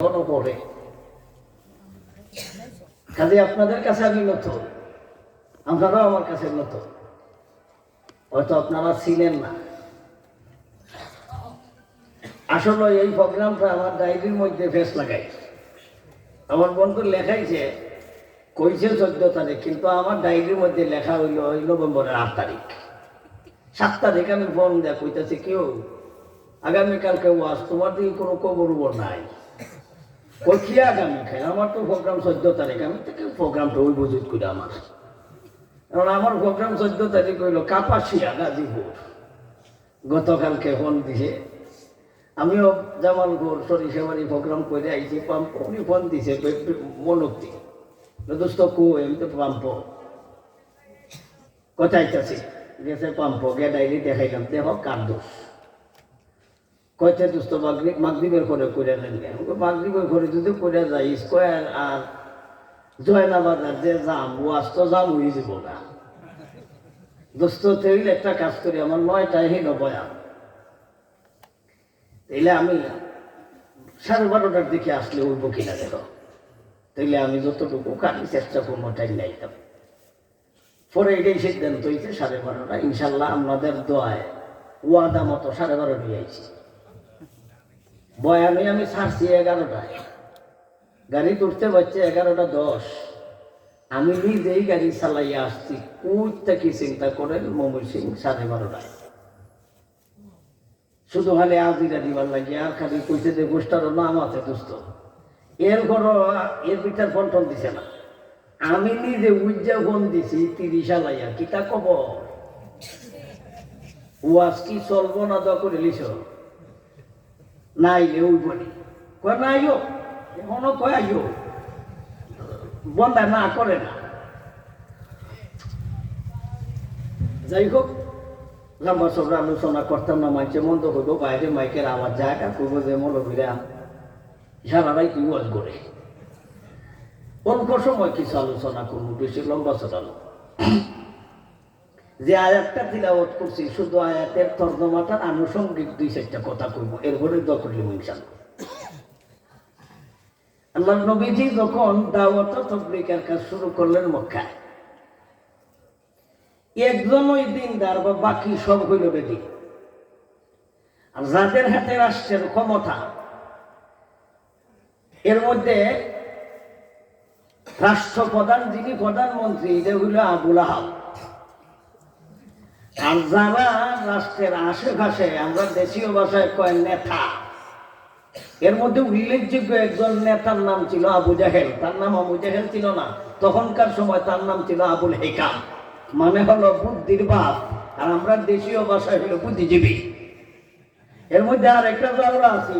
পড়ে কাজে আপনাদের কাছে আমি নতুন, আপনারাও আমার কাছে নতুন, হয়তো আপনারা ছিলেন না। আসলে এই প্রোগ্রামটা আমার ডায়েরির মধ্যে ফেস লাগাই, আমার বন্ধু লেখাইছে কইছে 14 তারিখ, কিন্তু আমার ডায়েরির মধ্যে লেখা হইল নভেম্বরের 8 তারিখ। 7 তারিখ আমি ফোন দেয়া কইতেছি, কেউ আগামীকালকে ওয়াজ, তোমার দিকে কোনো খবর নাই। কি আগামী খাই, আমার তো প্রোগ্রাম 14 তারিখ, আমি তো প্রোগ্রামটা ওই বুঝুত করে আমার, কারণ আমার প্রোগ্রাম 14 তারিখ হইল কাপাসিয়া গাজীপুর। গতকালকে ফোন দিছে, আমিও জামালপুর সরিষাবাড়ি প্রোগ্রাম করে আইছি, পাম্প উনি ফোন দিছে মনোক্তি দোস্ত কো, আমি তো পাম্প কোথায় চাচ্ছি গেছে পাম্প গিয়ে ডায়েরি দেখাইলাম, দেখ কার দোষ। কয়টা দোস্ত মাগরিবের করে করে নেন, মাগরিবের করে যদি করে যাই স্কোয়ার আর জয়নাবাজার যে যাম ওয়াজ তো যাম হয়ে যাব না দোস্ত। তৈলে একটা কাজ করি, আমার 9টায় হিল বয়ান, তাইলে আমি 12:30টার দিকে আসলে উঠব কিনা দেখো, তাইলে আমি যতটুকু কাটি চেষ্টা করবো টাইম নাইতাম। পরে এটাই সিদ্ধান্ত হয়েছে 12:30টা, ইনশাল্লাহ আপনাদের দোয়ায় ওয়াদা মতো 12:30টায় আইছি। বয়ানে আমি ছাড়ছি 11টায়, গাড়ি তুলতে পারছে 11:10। আমি নিজেই গাড়ি চালাইয়া আসছি, কুইটা কি চিন্তা করেন মমির সিং 12:30টায়। শুধু খালি আজিরা দিবার লাগে, আর খালি কইতে যে গোষ্ঠারও নাম আছে দোস্ত, এর ঘর এর পিঠার ফন্টন দিছে না। আমি নিজে উজ্জা ফোন দিছি 30 লাইয়া, কিতা কব ওয়াজ কি চলবো না দ করে লিছ নাইলে ওই বলি কয় না আইও, এখনো কয় আইও, বন্ধা না করে না। যাই হোক, লম্বা সব আলোচনা করতাম না, মাইকে মন্দ হইব, বাইরে মাইকের আওয়াজ জায়গা করব যে মৌলবীরা সারারাই কি ওয়াজ করে। অল্প সময় কিছু আলোচনা করবো, বেশি লম্বা চড়ানো। যে আয়াতটা তিলাওয়াত করছি, শুধু আয়াতের তর্জমাটার আনুষঙ্গিক 2-4টা কথা কইব, এরপরে দখলি ইনশাআল্লাহ। আল্লাহর নবীজি যখন দাওয়াত ও তাবলীগের কাজ শুরু করলেন মক্কায়, একজন ওই দিনদার বা বাকি সব হইল বেদি। আর যাদের হাতে রাষ্ট্রের ক্ষমতা, এর মধ্যে রাষ্ট্রপ্রধান যিনি প্রধানমন্ত্রী, এটা হইল আবুল আহাব। আর যারা রাষ্ট্রের আশেপাশে, আমরা দেশীয় ভাষায় কয় নেতা, এর মধ্যে উল্লেখযোগ্য একজন নেতার নাম ছিল আবু জাহেল। তার নাম আবু জাহেল ছিল না, তখনকার সময় তার নাম ছিল আবুল হিকাম, মানে হলো বুদ্ধির বাপ, আর আমরা দেশীয় ভাষায় হলো বুদ্ধিজীবী। এর মধ্যে আর একটা জাউরা আছে,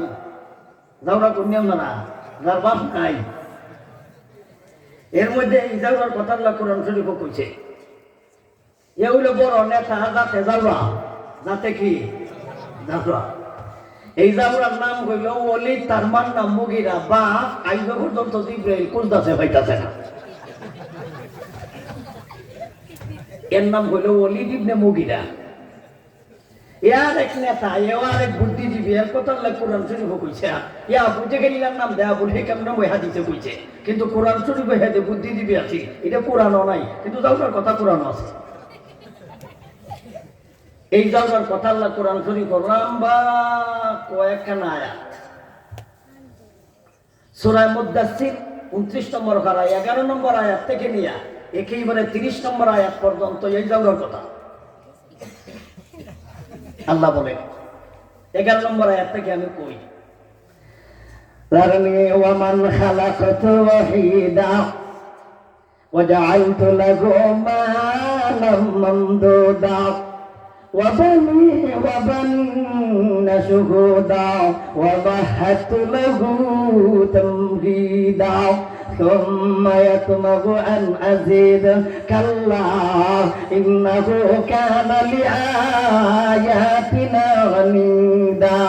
জাউরা কোন না, যার বাপ নাই। এর মধ্যে এই জাউরার কথা আল্লাহ কোরআন শরীফে কইছে, এ হইল বড় নেতা, যাতে জাউরা, যাতে কি জাউরা। এই জাউরার নাম হইল ওলীদ, তার মার নাম মুগীরা, বা আইজ পর্যন্ত জিবরাইল খুঁজতাছে পাইতাছে না। এর নাম হইল ওলীদ ইবনে মুগীরা। এর এক নেতা, এও আর এক বুদ্ধিজীবী, এর কথা আল্লাহ কোরআন শরীফে কইছে। ইয়া আবু জাহেলের নাম দেয়া আবুল হিকাম নাম ওই হাদিসে কইছে, কিন্তু কোরআন শরীফে হেদে বুদ্ধিজীবী আছে, এটা কোরআনও নাই, কিন্তু জাউরার কথা কোরআন আছে। এই জাউরার কথা আল্লাহ কোরআন শরীফ লম্বা কয়েকখানা আয়াত, সূরা মুদ্দাসসির 29 নম্বর পারা 11 নম্বর আয়াত থেকে নিয়ে একেবারে 30 নম্বর আয়াত পর্যন্ত এই জাউরার কথা আল্লাহ বলে। 11 নম্বর আয়াত থেকে আমি কই, যারনি ওয়া মান খালাকাতু ওয়াহিদা ওয়া জাআলতু লাহু মালাম মামদুদা وبنين شهودا ومهدت له تمهيدا ثم يطمع أن أزيد كلا إنه كان لآياتنا عنيدا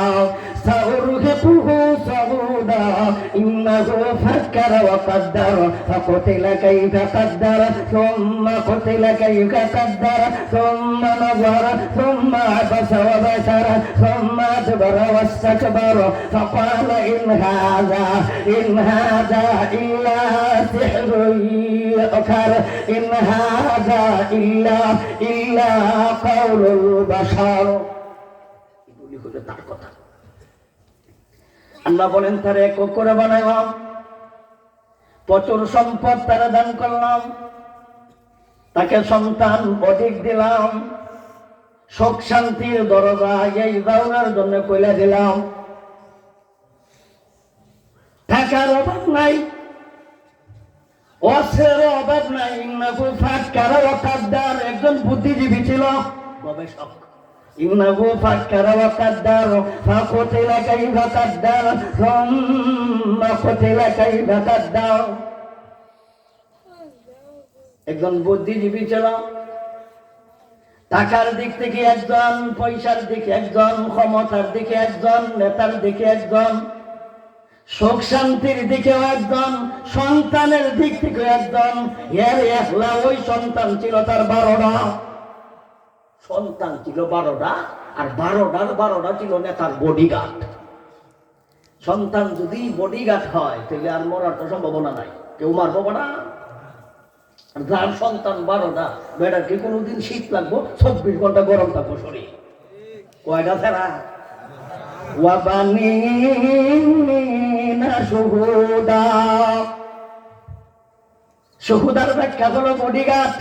سأرهقه صعودا إنه فكر وقدر فقتل كيف قدر ثم قتل كيف قدر ثم نظر ثم عبس وبشر ثم أدبر واستكبر فقال إن هذا إلا سحر يؤثر إن هذا إلا قول البشر এগুলি হলো তার কথা আল্লাহ বলেন তারে একক করে বানাইলাম প্রচুর সম্পদ তারা দান করলাম তাকে সন্তান অধিক দিলাম সুখ শান্তির দরজা এই দাওয়ার জন্য কইলা দিলাম টাকার অভাব নাই অস্ত্রের অভাব নাই ইন্নাহু ফাক্কারা ওয়া কাদ্দার একজন বুদ্ধিজীবী ছিল গবেষক ইন্নাহু ফাক্কারা ওয়া কাদ্দার ফাকুতিলা কাইফা কাদ্দার সুম্মা কুতিলা কাইফা কাদ্দার একজন বুদ্ধিজীবী ছিল টাকার দিক থেকে একজন পয়সার দিকে একজন ক্ষমতার দিকে একজন নেতার দিকে একজন সুখ শান্তির দিকেও একজন সন্তানের দিক থেকে একজন এর একলা ওই সন্তান ছিল তার 12টা সন্তান ছিল 12টা আর 12টার ছিল নেতার বডিগার্ড সন্তান যদি বডিগার্ড হয় তাহলে আর মরার তো সম্ভাবনা নাই কেউ মারবো না যার সন্তান 12টা বেটার কি কোনোদিন শীত লাগবো 24 ঘন্টা গরম থাকবো শরীর কয়টা ছাড়া শুহুদার ব্যাখ্যা হলো বডিগার্ড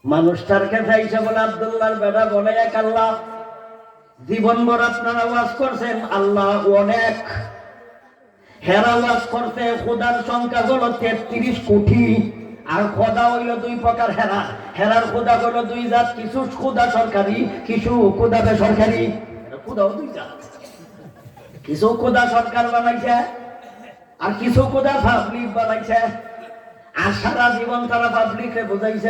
মানুষটার কাছে আইসা বলে আব্দুল্লাহর বেটা বলে এক আল্লাহ জীবনভর আপনারা ওয়াজ করছেন আল্লাহ অনেক হেরা ওয়াজ করছে খোদার সংখ্যা হলো 33 কোটি আর খোদা হইল 2 প্রকার হেরার খোদা হলো 2 জাত কিছু খোদা সরকারি কিছু খোদা বেসরকারি খোদাও 2 জাত কিছু খোদা সরকার বানাইছে আর কিছু খোদা পাবলিক বানাইছে আর সারা জীবন তারা পাবলিকে বুঝাইছে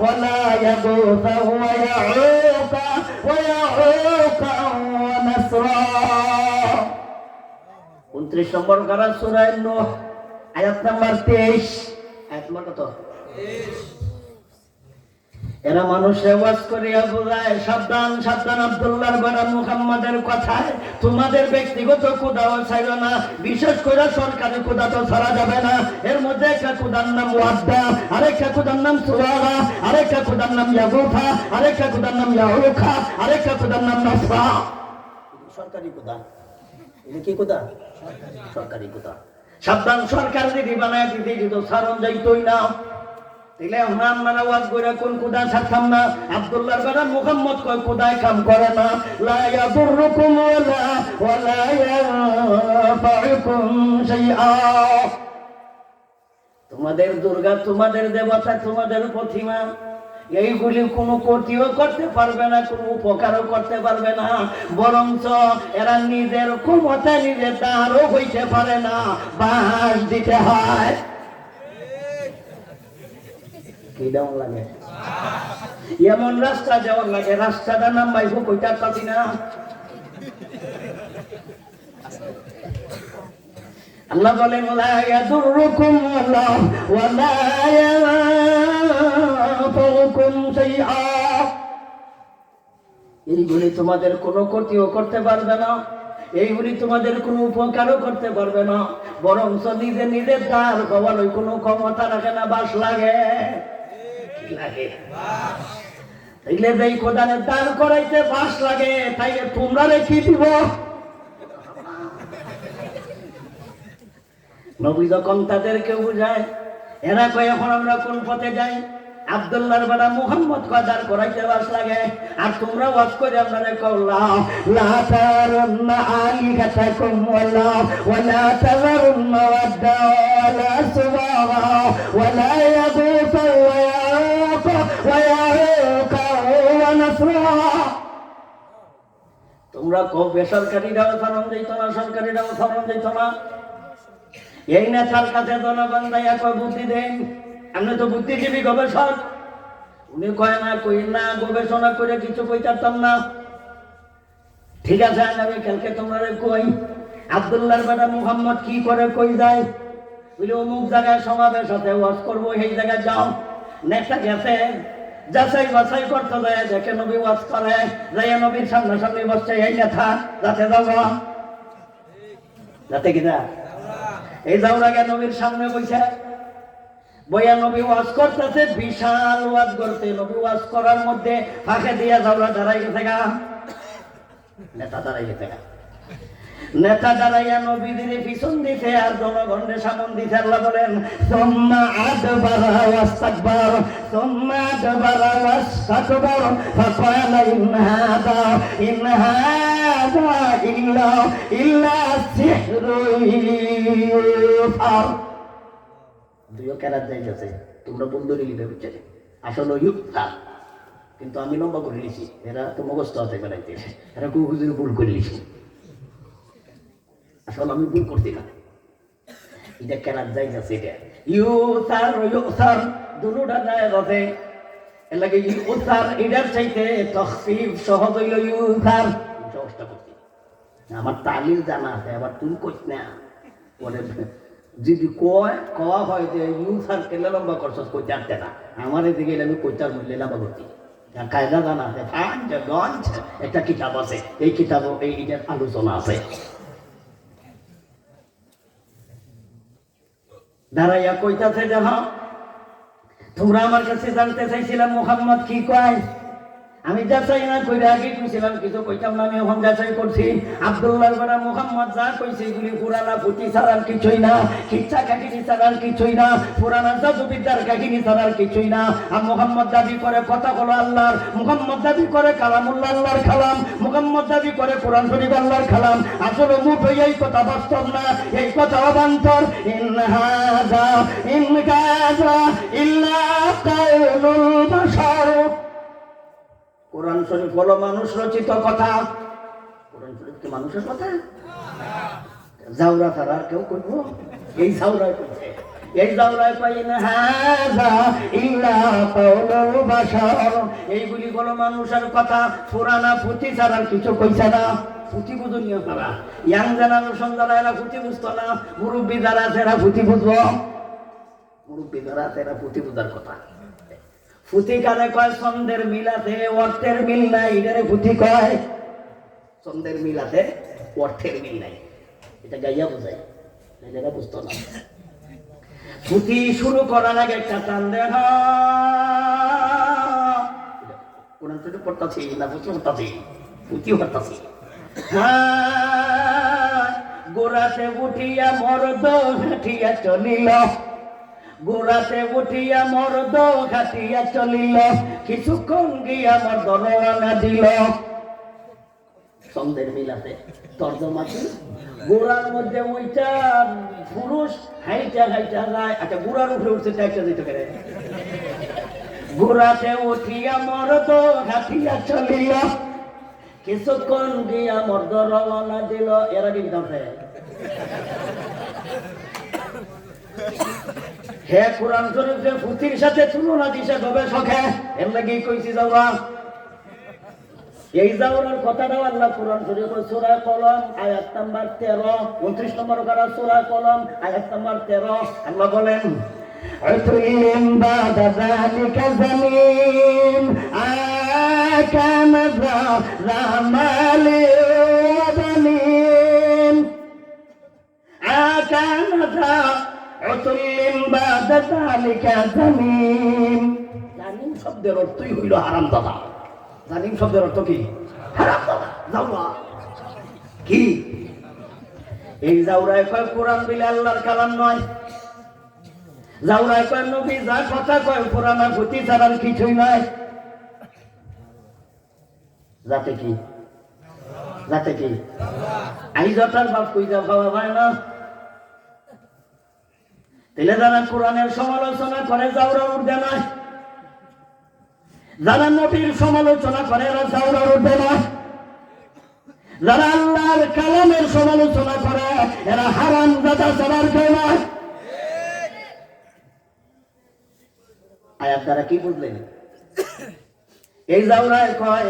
ولا يغوث ويعوق ونسرا 29 নম্বর কারা সূরা নূহ আয়াত নাম্বার 23 আয়াত নাম্বার কত 23 এরা মানুষের ওয়াজ করিয়া বোঝায় সাবধান সাবধান আব্দুল্লাহর বেটা মুহাম্মাদের কথায় তোমাদের ব্যক্তিগত খোদাও ছাড়ো না বিশেষ করে সরকারি খোদা তো ছাড়া যাবে না এর মধ্যে একটা খোদার নাম ওয়াদ্দা আরেকটা খোদার নাম সুওয়ারা আরেকটা খোদার নাম ইয়াগুথা আরেকটা খোদার নাম ইয়াউকা আরেকটা খোদার নাম নাসরা সরকারি খোদা এটা কি খোদা সরকারি খোদা সাবধান সরকার যদি বানায় দিতে দিত সারণ যাইতই না তাইলে আমরা ওয়াজ কইরা কোন খোদা ছাড়তাম না আব্দুল্লাহর বেটা মুহাম্মদ কয় খোদাই কাম করে না লা ইয়াদুরুকুম ওয়ালা ইয়ানফাউকুম শাইআ তোমাদের দুর্গা তোমাদের দেবতা তোমাদের প্রতিমা এইগুলি কোনো ক্ষতিও করতে পারবে না কোনো উপকারও করতে পারবে না বরঞ্চ এরা নিজের ক্ষমতা নিজের দ্বারও হইতে পারে না বাস দিতে হয় কি দেওয়ার লাগে এমন রাস্তা দেওয়ার লাগে রাস্তাটা নাম বাইব কইটা পাবি না আল্লাহ বলেন লা ইয়াদুরুকুম ওয়ালা ইয়ানফাউকুম শাইআ এইগুলি তোমাদের কোনো ক্ষতিও করতে পারবে না এইগুলি তোমাদের কোনো উপকারও করতে পারবে না বরঞ্চ নিজে নিজের দ্বার হওয়ার ওই কোনো ক্ষমতা রাখে না বাস লাগে লাগে তাইলে যেই খোদানের দান করাইতে বাস লাগে তাইলে তোমরা রেখে দিব নবী যখন তাদেরকে বুঝায় এরা কয় এখন আমরা কোন পথে যাই আব্দুল্লাহর বেটা মুহাম্মদ কদার করাইতে বাস লাগে আর তোমরা ওয়াজ করে আপনারা কওলা লা তারুন্না আলিহাতাকুম ওয়ালা তাযারুন্না ওয়াদ্দা ওয়ালা সুওয়া ওয়ালা ইয়াগুথ ওয়া ইয়াউক ওয়া ইয়াউক ওয়া নাসরা তোমরা কও বেসরকারিরাও ফরম দিত না সরকারিরাও ফরম দিত না এই নেতার কাছে জনগণ দাইয়া কয় বুদ্ধি দেন, আপনি তো বুদ্ধিজীবী গবেষক। উনি কয় না, কই না, গবেষণা করে কিছু কইতাম না। ঠিক আছে, আমি কালকে তোমরা কই আব্দুল্লাহর বেটা মুহাম্মদ কি করে কই যায়, বলে অমুক জায়গায় সমাবেশ হতে ওয়াজ করবো, সেই জায়গায় যাও। নেতা গেছে, যাচাই বাছাই করতে যায়, দেখে নবী ওয়াজ করে, যাইয়া নবীর সামনাসামনি বসছে এই নেতা, যাতে যাব যাতে কিনা এই যাওরাগে নবীর সামনে বসে বইয়া নবী ওয়াজ করতেছে, বিশাল ওয়াজ করতে। নবী ওয়াজ করার মধ্যে ফাঁকে দিয়া যাওরা দাঁড়াই গেছে গা, নেতা দাঁড়াই গেছে গা। নেতা দাঁড়াইয়া নবীদের পিছন দিতে আর জনগণের সামন দিতে। আল্লাহ বলেন সুম্মা আদবারা ওয়াস্তাকবার, সুম্মা আদবারা ওয়াস্তাকবার ফাকালা ইন হাদা ইল্লা সিহরুন ইউফার। দুইও কেরাত যাইতেছে, তোমরা বন্ধু লিখে বুঝছে আসলে ইউফা, কিন্তু আমি লম্বা করে লিখি, এরা তো মুখস্থ হাতে বেড়াইতে, এরা কুকুর ভুল করে লিখি। আসলে আমি ভুল করতে না, এটা কেরাত যাইতেছে, এটা ইউসার ইউসার দুটোটা যায় যাবে। এর লাগে ইউসার এটার চাইতে তখফিফ সহজ হইল ইউসার। সহজটা করতে আমার তালিল জানা আছে, আবার তুমি কইস না পরে যদি কওয়া হয় যে ইউসার কেলে লম্বা করছস, কইতে আসতে না। আমার এদিকে আমি কইতার মূল্যে লম্বা করতে কায়দা জানা আছে। গঞ্জ একটা কিতাব আছে, এই কিতাব এইটার আলোচনা আছে। দাঁড়াইয়া কইতাছে, দেখো তোমরা আমার কাছে জানতে চাইছিলাম মুহাম্মদ কি কয়, আমি যাচাই না কইরা আগে কইছিলাম, কিছু কইতাম না, আমি এখন যাচাই করছি। আব্দুল্লাহর বেটা মুহাম্মদ যা কইছে এগুলি পুরানা পুঁথি ছাড়ার কিছুই না, খিচ্ছা কাহিনী ছাড়ার কিছুই না, পুরানা জাদুবিদ্যার কাহিনী ছাড়ার কিছুই না। আর মুহাম্মদ দাবি করে কথা হলো আল্লাহর, মুহাম্মদ দাবি করে কালামুল্লাহ আল্লাহর কালাম, মুহাম্মদ দাবি করে কোরআন শরীফ আল্লাহর কালাম। আসলে মুঠোই এই কথা বাস্তব না, এই কথা অবান্তর। ইন হাযা ইল্লা কাউলুল বাশার। কোরআন শরীফ হলো মানুষ রচিত কথা। কোরআন শরীফ কি মানুষের কথা? জাউরা ছাড়া আর কেউ করবো? এই জাউরাই করছে, এই জাউরাই পাইন হাযা ইল্লা কাউলুল বাশার। এইগুলি হলো মানুষের কথা, পুরানা পুঁথি ছাড়া কিছু কইছে না। পুঁথি বুঝুনিও তারা, ইয়াং জেনারেশন যারা এরা পুঁথি বুঝতো না, মুরব্বী যারা আছে এরা পুঁথি বুঝবো। মুরব্বী যারা আছে এরা পুঁথি বুঝার কথা। পুঁথি কারে কয়? ছন্দের মিল আছে, অর্থের মিল নাই, এটারে পুঁথি কয়। ছন্দের মিল আছে, অর্থের মিল নাই, এটা গাইয়া বোঝায়, এটা বুঝতো না। পুঁথি শুরু করার আগে একটা টান দেখা কোরআন শরীফ পড়তাছি না, পুঁথি পড়তাছি, পুঁথি পড়তাছি। গোড়াতে উঠিয়া মরদ হাঁটিয়া চলিল, গোড়াতে উঠিয়া মরদ ঘাটিয়া চলিল, কিছুক্ষণ গিয়া মর্দ রওনা দিল। ছন্দের মিল আছে, তর্জমা কি? গোড়ার মধ্যে ওইটা পুরুষ হাইটা হাইটা যায়, আচ্ছা গোড়ার উপরে উঠছে চাইটা যেতে পারে। গোড়াতে উঠিয়া মরদ ঘাটিয়া চলিল, কিছুক্ষণ গিয়া মর্দ রওনা দিল। এরা কি বিধান হে কোরআন শরীফের পুঁথির সাথে তুলনা দিছে গবেষকে। এর লাগি কইছি যাওরা, এই যাওরার কথাটাও আল্লাহ কোরআন শরীফের সূরা কলম আয়াত নাম্বার 13, 29 নম্বর পারা সূরা কলম আয়াত নাম্বার 13 আল্লাহ বলেন আতুইম বাদা যালিকা জামিন আকাম জামালি ওয়া বানিন আকাম উতুল্লিম বাদা যালিকা জামিন। জামিন শব্দের অর্থই হইল হারামজাদা। জালিম শব্দের অর্থ কি? হারামজাদা, জাউরা। কি এই জাউরায় কয় কোরআন বিলে আল্লাহর কালাম নয়, জাউরায় কয় নবী যা কথা কয় পুরানা পুঁথি ছাড়ার কিছুই নয়। যাতে কি? যাতে কি? আই যতার বাপ কই যাও খাওয়া যায় না। তাহলে যারা কোরআনের সমালোচনা করে জাউরা উঠবে না, যারা নবীর সমালোচনা করে এরা জাউরা উঠবে না, যারা আল্লাহর কালামের সমালোচনা করে এরা হারামজাদা ছাড়ার কেউ নয়। আয়াত দ্বারা কি বুঝলেন? এই জাউরায় কয়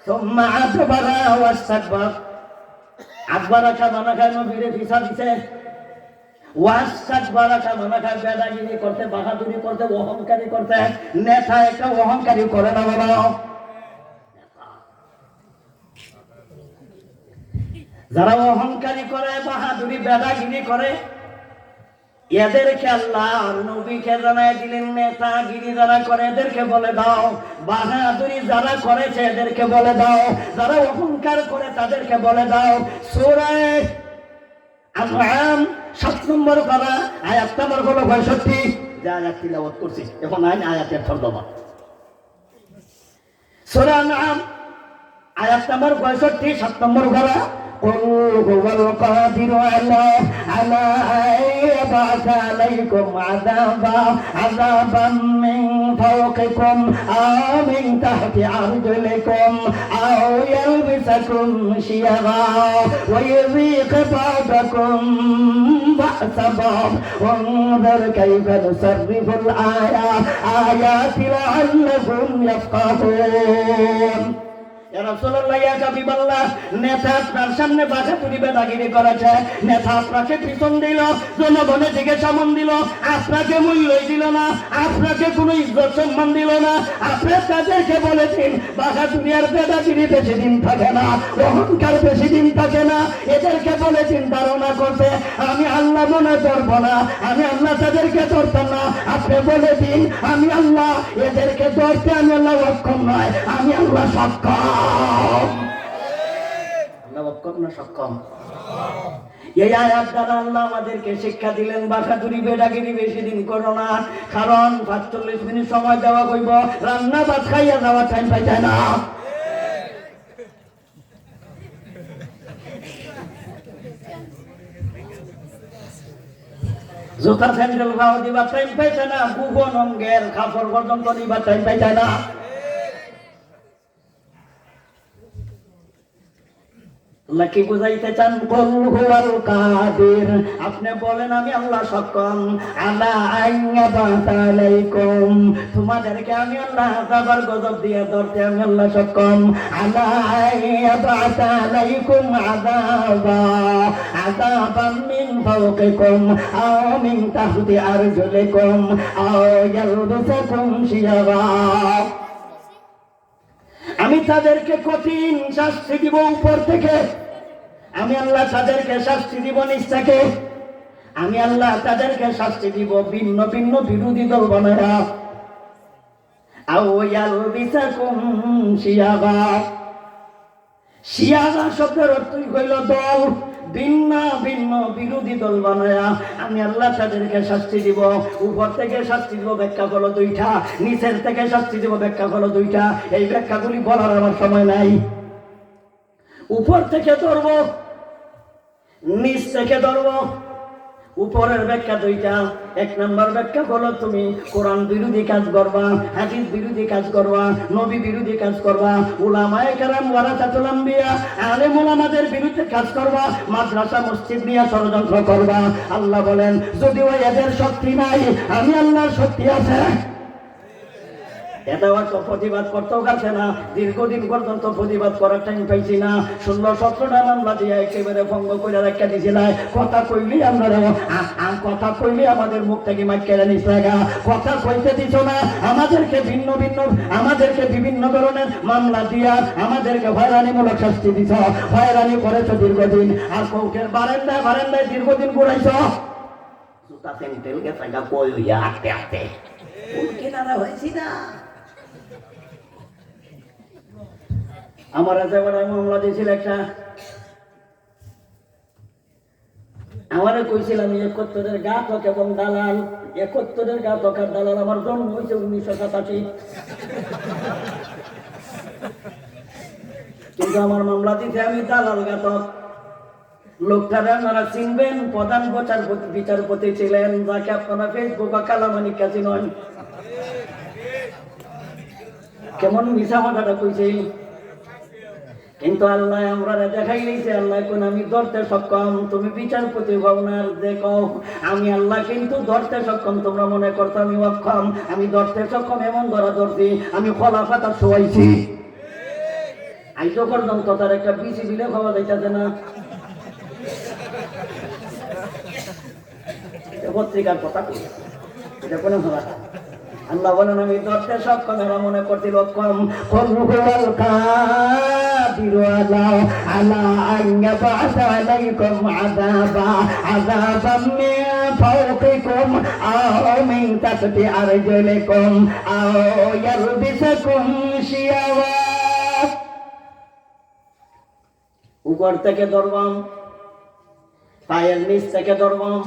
সুম্মা আদবারা ওয়াস্তাকবার, আকবারা কামানা খায় নবীরে পিছা দিছে, ওয়াস্তাকবারা কামানা খায় বেদাগিরি করতে, বাহাদুরি করতে, অহংকারী করতে। নেতা একটা অহংকারী করে না বাবা। যারা অহংকারী করে, বাহাদুরি বেদাগিরি করে, এদেরকে আল্লাহ নবীকে জানাই দিলেন নেতাগিরি যারা করে এদেরকে বলে দাও, বাহাদুরি যারা করেছে এদেরকে বলে দাও, যারা অহংকার করে তাদেরকে বলে দাও। সূরা আনআম ৭ নম্বর পারা আয়াত নম্বর হলো ৬৫। যা আয়াত তিলাওয়াত করছি এখন আয়াতের তরজমা। সূরা আনআম আয়াত নম্বর ৬৫ ৭ নম্বর পারা। قل هو القادر على أن يبعث عليكم عذابا من فوقكم أو من تحت أرجلكم أو يلبسكم شيعا ويذيق بعضكم بأس بعض انظر كيف نصرف الآيات لعلهم يفقهون। নেতা আপনার সামনে বাধা তুলি বেদাগিরি করেছে, নেতা আপনাকে পিছন দিল, জনগণে দিকে সামন দিল, আপনাকে মূল্যই দিল না, আপনাকে কোনো ইজ্জত সম্মান দিল না। আপনি তাদেরকে বলেছেন বাহাদুরি আর বেদাগিরি বেশি দিন থাকে না, অহংকার বেশি দিন থাকে না। এদেরকে বলেছেন ধারণা করতে আমি আল্লাহ মনে করবো না, আমি আল্লাহ তাদেরকে ধরতাম না। আপনি বলে দিন আমি আল্লাহ এদেরকে ধরতে আমি আল্লাহ অক্ষম নয়, আমি আল্লাহ সক্ষম। সক্ষম। এই আয়াত দ্বারা আল্লাহ আমাদেরকে শিক্ষা দিলেন বাহাদুরি বেদাগিরি বেশি দিন করো না, কারণ ৪৫ মিনিট সময় দেওয়া হইব, রান্না ভাত খাইয়া যাওয়ার টাইম পাই যায় না। জুতা স্যান্ডেল খাওয়া দিবার টাইম পাইছে না, ভুবন অঙ্গের কাপড় পর্যন্ত দিবার টাইম পাই যায় না। কি বুঝাইতে চান? কুল হুয়াল কাদির, আপনি বলেন আমি আল্লাহ সক্ষম, আলা আইয়াবাতা আলাইকুম, তোমাদেরকে আমি আল্লাহ আযাবার গজব দিয়ে ধরতে আমি আল্লাহ সক্ষম। আলা আইয়াবাতা আলাইকুম আযাবান মিন ফাওকিকুম আও মিন তাহতি আরজুলিকুম আও ইয়ালবিসাকুম শিয়াবা, আমি তাদেরকে কঠিন শাস্তি দিব উপর থেকে, আমি আল্লাহ তাদেরকে শাস্তি দিব নিচ থেকে, আমি আল্লাহ তাদেরকে শাস্তি দিব ভিন্ন ভিন্ন বিরোধী দল বানায়া। আও ইয়ালবিসাকুম শিয়াবা, শিয়াবা শব্দের অর্থই হইল দল, ভিন্ন ভিন্ন বিরোধী দল বানায়া আমি আল্লাহ তাদেরকে শাস্তি দিব। উপর থেকে শাস্তি দিব ব্যাখ্যা হলো দুইটা, নিচের থেকে শাস্তি দিব ব্যাখ্যা হলো দুইটা। এই ব্যাখ্যাগুলি বলার আমার সময় নাই। উপর থেকে ধরব, নিচ থেকে ধরব। উপরের ব্যাখ্যা দুইটা। এক নম্বর ব্যাখ্যা হলো তুমি কোরআন বিরোধী কাজ করবা, হাদিস বিরোধী কাজ করবা, নবী বিরোধী কাজ করবা, উলামায়ে কেরাম ওয়ারাসাতুল আম্বিয়া আলেম ওলামাদের বিরুদ্ধে কাজ করবা, মাদ্রাসা মসজিদ নিয়ে ষড়যন্ত্র করবা। আল্লাহ বলেন যদিও এদের শক্তি নাই, আমি আল্লাহর শক্তি আছে। এটাও তো প্রতিবাদ করতেও পারছে না, দীর্ঘদিন পর্যন্ত প্রতিবাদ করার টাইম পাইছি না। 16-17টা মামলা দিয়ে একেবারে ভঙ্গ করে রেখে দিছি না। কথা কইলি আপনারা কথা কইলি আমাদের মুখ থেকে মাইক কেড়ে নিস লাগা, কথা কইতে দিছ না, আমাদেরকে আমাদেরকে বিভিন্ন ধরনের মামলা দিয়া আমাদেরকে হয়রানিমূলক শাস্তি দিছ, হয়রানি করেছ দীর্ঘদিন। আর কৌটের বারান্দায় দীর্ঘদিন ঘুরাইছ। জুতা সেন্টেল গেছে গা কই হইয়া আটতে আটতে কিনারা হয়েছি না। আমার মামলা দিয়েছিল একটা, আমারে কইছিলাম 71-এর ঘাতক এবং দালাল। 71-এর ঘাতক আর দালাল আমার জন্ম হয়েছে 1987, কিন্তু আমার মামলা দিতে আমি দালাল ঘাতক। লোকটারে আপনারা চিনবেন, প্রধান বিচারপতি ছিলেন, যাকে আপনারা ফেসবুক বা কালামানিক কাছে নয়। কেমন মিশা কথাটা কইছে, কিন্তু আল্লাহ আমরা দেখাই দিয়েছে, আল্লাহ কোন আমি ধরতে সক্ষম, তুমি বিচারপতি ভাবনার দেখো আমি আল্লাহ কিন্তু ধরতে সক্ষম। তোমরা মনে করতো আমি অক্ষম, আমি ধরতে সক্ষম, এমন ধরা ধরছি আমি খোলা পাতা শোয়াইছি। আইসো পর্যন্ত তার একটা বিসি বিলে খাওয়া যাইতেছে না। পত্রিকার কথা কই, এটা কোনো ভাবা। আল্লাহ বলেন আমি ধরতে সক্ষম, এরা মনে করছিল অক্ষম। কাদিরু আলা আন ইয়াবআসা আলাইকুম আযাবাম মিন ফাওকিকুম আও মিন তাহতি আরজুলিকুম আও ইয়ালবিসাকুম শিয়াওয়া। উপর থেকে ধরবাম, পায়ের নিচ থেকে ধরবাম,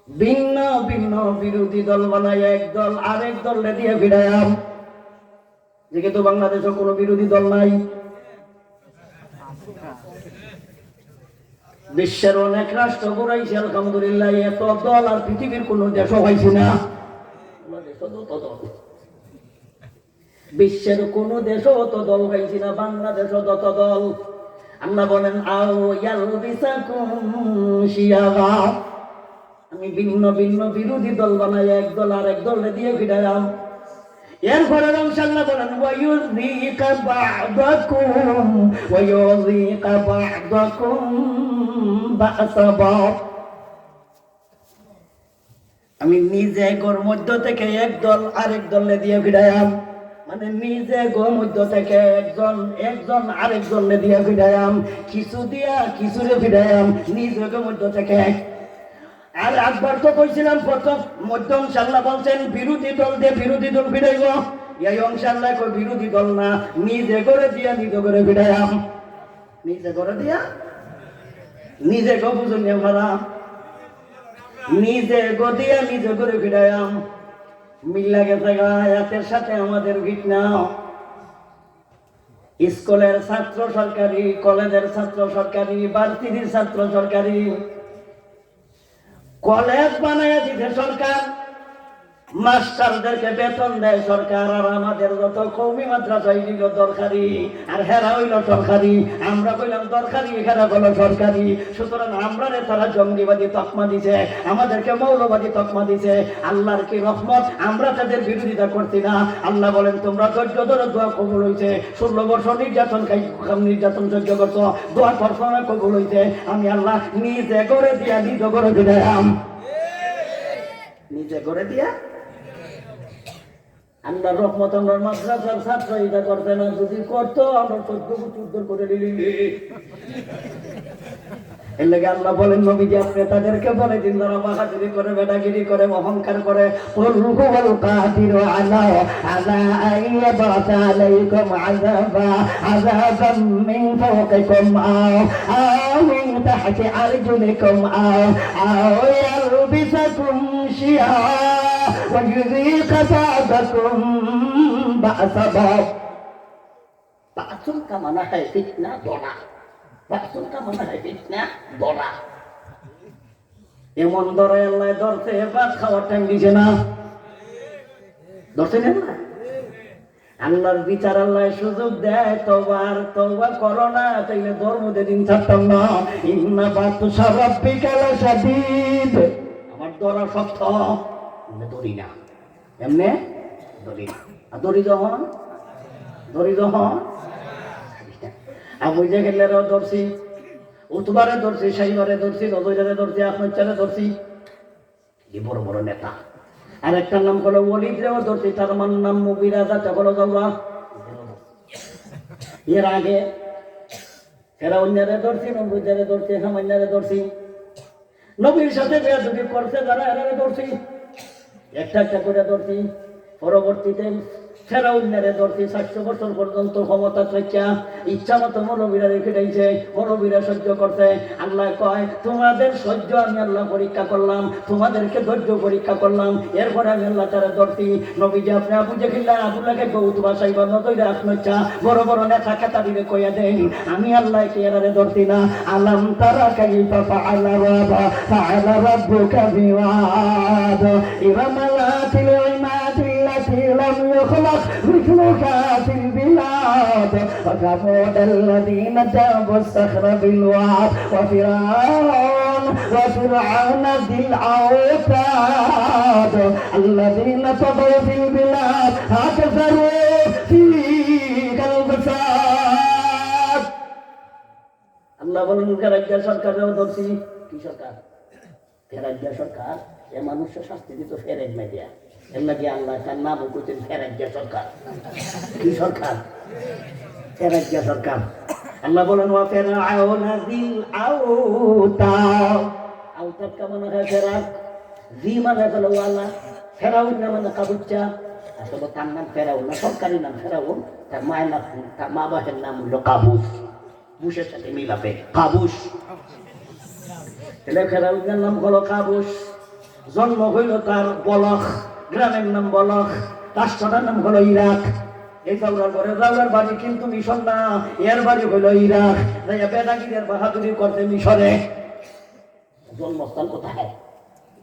ভিন্ন ভিন্ন বিরোধী দল বানায় এক দল আরেক দলে দিয়ে ফিরায়াম। যেহেতু বাংলাদেশে কোনো বিরোধী দল নাই, বিশ্বের অনেক রাষ্ট্র ঘুরাইছে আলহামদুলিল্লাহ, এত দল আর পৃথিবীর কোন দেশও হয়েছে না। বিশ্বের কোন দেশও অত দল হয়েছে না, বাংলাদেশও যত দল। আল্লাহ বলেন আও ইয়ালবিসাকুম শিয়াবা, আমি ভিন্ন ভিন্ন বিরোধী দল বানাই এক দল আর এক দলে দিয়ে ফিরাইলাম। এরপরে ইনশাআল্লাহ বলেন ওয়ায়ুযিকা বা'দাকুম বা'সা বা'দ, আমি নিজে গোর মধ্য থেকে এক দল আরেক দলে দিয়ে ফিরাইলাম। মানে নিজে গোর মধ্য থেকে একজন আরেক দলে দিয়ে ফিরাইলাম, কিছু দিয়া কিছুরে ফিরাইলাম, নিজে গোর মধ্য থেকে। আর একবার তো কইছিলাম প্রথম মধ্য ইনশাআল্লাহ বলছেন বিরোধী দল দিয়ে বিরোধী দল ফিরাইব। এই ইনশাআল্লাহ কই বিরোধী দল না, নিজে করে দিয়া নিজে করে ফিরাইলাম। নিজে করে দিয়া নিজে গো বুঝুন আপনারা, নিজে গো দিয়া নিজে করে ফিরাইলাম। মিল্লা গেছে আয়াতের সাথে আমাদের ঘটনা। স্কুলের ছাত্র সরকারি, কলেজের ছাত্র সরকারি, ভার্সিটির ছাত্র সরকারি, কলেজ বানাইয়া দিতে সরকার, মাস্টারদেরকে বেতন দেয় সরকার, আর আমাদের যত কওমি মাদ্রাসা হইল দরকারি আর হেরা হইল সরকারি। আমরা কইলাম দরকারি, হেরা হলো সরকারি। সুতরাং আমরা তারা জঙ্গিবাদী তকমা দিছে, আমাদেরকে মৌলবাদী তকমা দিছে। আল্লাহর কি রহমত, আমরা তাদের বিরোধিতা করছি না। আল্লাহ বলেন তোমরা ধৈর্য ধরে দোয়া কবুল হইছে। 16 বছর নির্যাতন সহ্য করছো, দোয়া প্রার্থনা কবুল হইছে। আমি আল্লাহ নিজে করে দিয়া নিজে করে দিলাম, নিজে করে দিয়া আল্লাহর রহমত। আমরা মাদ্রাসার ছাত্র এটা করতে না, যদি করতো আমরা 14 করে দিলি। এর লাগে আল্লাহ বলেন নবীজি আপনি তাদেরকে বলে দিন যারা বাহাদুরি করে, বেদাগিরি করে, অহংকার করে, কুল কাদিরু আলা আইয়াবাতা আলাইকুম আযাবাম মিন ফাওকিকুম আও মিন তাহতি আরজুলিকুম আও ইয়ালবিসাকুম শিয়া ওয়ায়ুযিকা বা'দাকুম বা'সা বা'দ। বা'সুন কা মানা है ফিতনা দোলা, বা'সুন কা মানা है ফিতনা দোলা। এমন ধরে আল্লাহ ধরছে, ভাত খাওয়ার টাইম দিছে না, ধরছে না। আল্লাহর বিচার আল্লাহ সুযোগ দেয়, তওবা করো না, তাইলে ধর্মদের দিন ছাড়তাম না। ইন্না বাতুশা রাব্বিকা লাশাদীদ, আমার ধরা শক্ত, ধরি না এমনে, ধরি না। আর ধরি যখন আমি যে গেলে ধরছি, উতবারে ধরছি, সাইবারে ধরছি, নজরে ধরছি, আহমেদ চারে ধরছি, এই বড় বড় নেতা। আর একটা নাম হলো ওলিদরেও ধরছি, তার নাম মুবিরাজা হলো যাওয়া। এর আগে এরা অন্যারে ধরছি, নবীরে ধরছি, হামান্যারে ধরছি, নবীর সাথে বেয়াদবি করছে যারা এরারে ধরছি, একটা একটা করে ধরছি। পরবর্তীতে ফেরাউন্নারে ধরছি, 400 বছর পর্যন্ত ক্ষমতা থাকা ইচ্ছা মতো মৌলবীরা রেখে দিয়েছে, মৌলবীরা সহ্য করছে। আল্লাহ কয় তোমাদের সহ্য আমি আল্লাহ পরীক্ষা করলাম, তোমাদেরকে ধৈর্য পরীক্ষা করলাম, এরপরে আমি আল্লাহ তারা ধরছি। নবীজি আপনি আবু জেহিল আবুল্লাহকে গৌত বাসাই বন্ধ আত্মইচ্ছা বড় বড় নেতা খেতা দিবে কইয়া দেন, আমি আল্লাহকে এরারে ধরছি না। আলাম তারা কাইফা ফাআলা রাব্বুকা বিওয়াদ ইরামালাতিল ইমাদিল্লাতি الذي لم يخلق مثلك في البلاد وثمود الذين جابوا الصخر بالواد وفرعون ذي الأوتاد الذين طغوا في البلاد أكثروا فيها الفساد. আল্লাহ বলেন রাজ্য সরকারেও ধরছি। কি সরকার? রাজ্য সরকার এ মানুষের শাস্তি দিত ফেরেজ মেডিয়া। এর লাগে আল্লাহ তার নাম করছেন ফেরাজ্য সরকার। কি সরকার? ফেরাজ্য সরকার। আল্লাহ বলেন ওয়া ফিরআউনা যিল আওতাদ। আওতাদ কেমন হয়? ফেরাক। জি মানে হলো ওয়ালা, ফেরাউন না মানে কাবুচ্চা। আসলে তার নাম ফেরাউন না, সরকারি নাম ফেরাউন। তার মায়ের নাম, তার মা বাবার নাম হলো কাবুস। বুশের সাথে মিলাবে কাবুস। তাহলে ফেরাউনের নাম হলো কাবুস। জন্ম হইল তার বলখ, গ্রামের নাম বলখ, রাষ্ট্রটার নাম হলো ইরাক। এই জাউরার ঘরে জাউরার বাড়ি কিন্তু মিশর না, এর বাড়ি হইল ইরাক। বেদাগিরের বাহাদুরি করতে মিশরে। জন্মস্থান কোথায়?